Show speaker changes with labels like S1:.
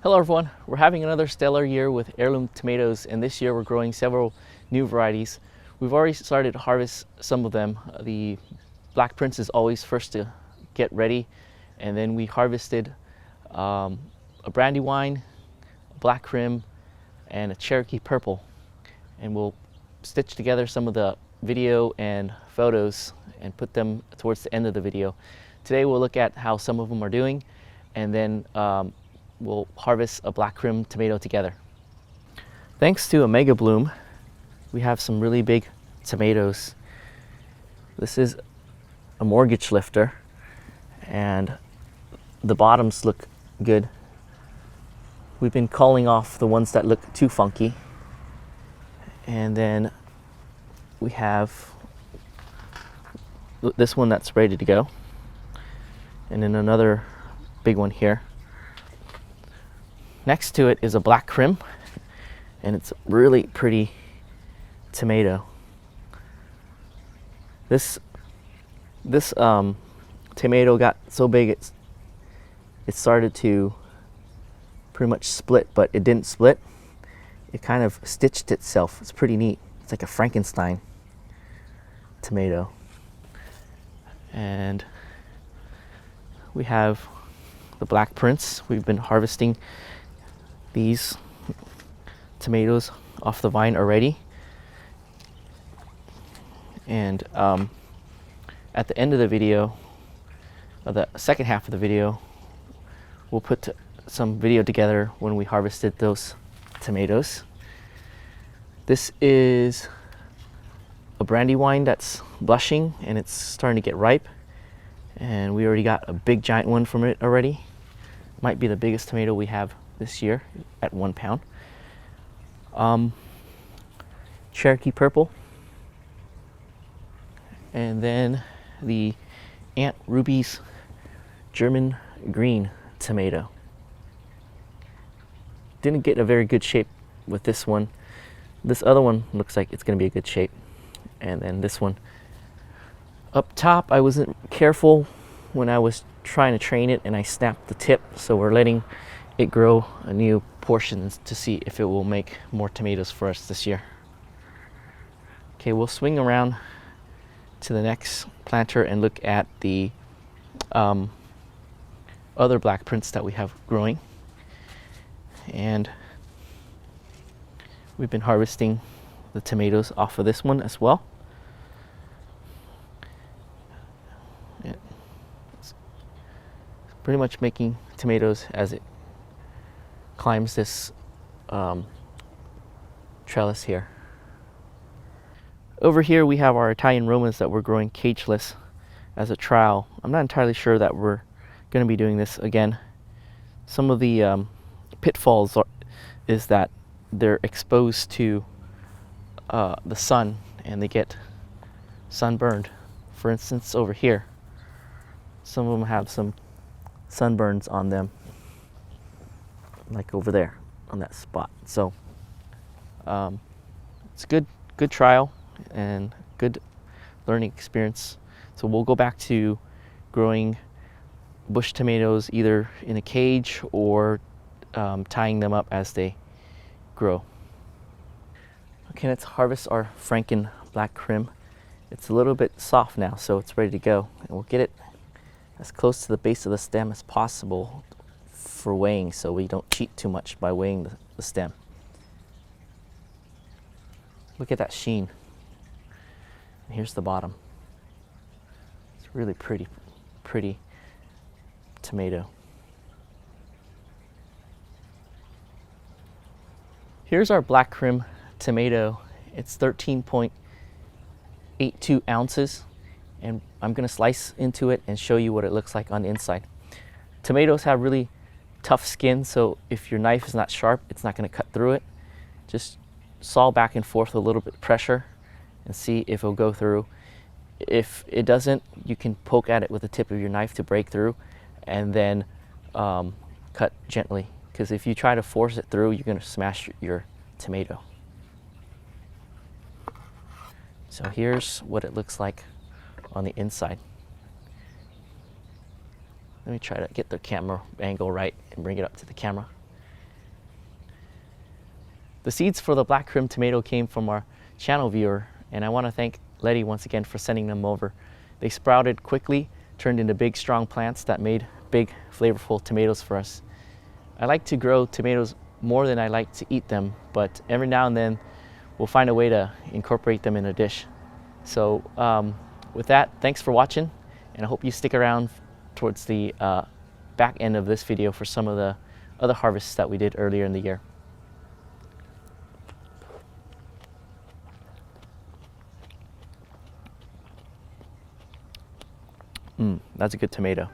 S1: Hello everyone, we're having another stellar year with heirloom tomatoes, and this year we're growing several new varieties. We've already started to harvest some of them. The Black Prince is always first to get ready, and then we harvested a Brandywine, a Black Krim, and a Cherokee purple. And we'll stitch together some of the video and photos and put them towards the end of the video. Today we'll look at how some of them are doing, and then we'll harvest a Black Krim tomato together. Thanks to a Mega Bloom, we have some really big tomatoes. This is a mortgage lifter, and the bottoms look good. We've been culling off the ones that look too funky, and then we have this one that's ready to go, and then another big one here. Next to it is a Black Krim, and it's a really pretty tomato. This tomato got so big it started to pretty much split, but it didn't split. It kind of stitched itself. It's pretty neat. It's like a Frankenstein tomato. And we have the Black Prince. We've been harvesting these tomatoes off the vine already, and at the end of the video, the second half of the video, we'll put some video together when we harvested those tomatoes. This is a Brandywine that's blushing, and it's starting to get ripe, and we already got a big giant one from it already. Might be the biggest tomato we have this year at 1 pound. Cherokee purple, and then the Aunt Ruby's German green tomato. Didn't get a very good shape with this one. This other one looks like it's going to be a good shape, and then this one up top, I wasn't careful when I was trying to train it, and I snapped the tip, so we're letting it grow a new portion to see if it will make more tomatoes for us this year. Okay, we'll swing around to the next planter and look at the other Black Prince that we have growing. And we've been harvesting the tomatoes off of this one as well. It's pretty much making tomatoes as it climbs this trellis here. Over here we have our Italian Romas that we're growing cageless as a trial. I'm not entirely sure that we're going to be doing this again. Some of the pitfalls is that they're exposed to the sun and they get sunburned. For instance, over here, some of them have some sunburns on them, like over there on that spot. So it's a good trial and good learning experience. So we'll go back to growing bush tomatoes either in a cage or tying them up as they grow. Okay, let's harvest our Franken Black Krim. It's a little bit soft now, so it's ready to go, and we'll get it as close to the base of the stem as possible for weighing, so we don't cheat too much by weighing the stem. Look at that sheen. And here's the bottom. It's really pretty tomato. Here's our Black Krim tomato. It's 13.82 ounces, and I'm going to slice into it and show you what it looks like on the inside. Tomatoes have really tough skin, so if your knife is not sharp, it's not going to cut through it. Just saw back and forth with a little bit of pressure and see if it'll go through. If it doesn't, you can poke at it with the tip of your knife to break through, and then cut gently, because if you try to force it through, you're going to smash your tomato. So here's what it looks like on the inside. Let me try to get the camera angle right and bring it up to the camera. The seeds for the Black Krim tomato came from our channel viewer, and I want to thank Letty once again for sending them over. They sprouted quickly, turned into big strong plants that made big flavorful tomatoes for us. I like to grow tomatoes more than I like to eat them, but every now and then we'll find a way to incorporate them in a dish. So with that, thanks for watching, and I hope you stick around towards the back end of this video for some of the other harvests that we did earlier in the year. That's a good tomato.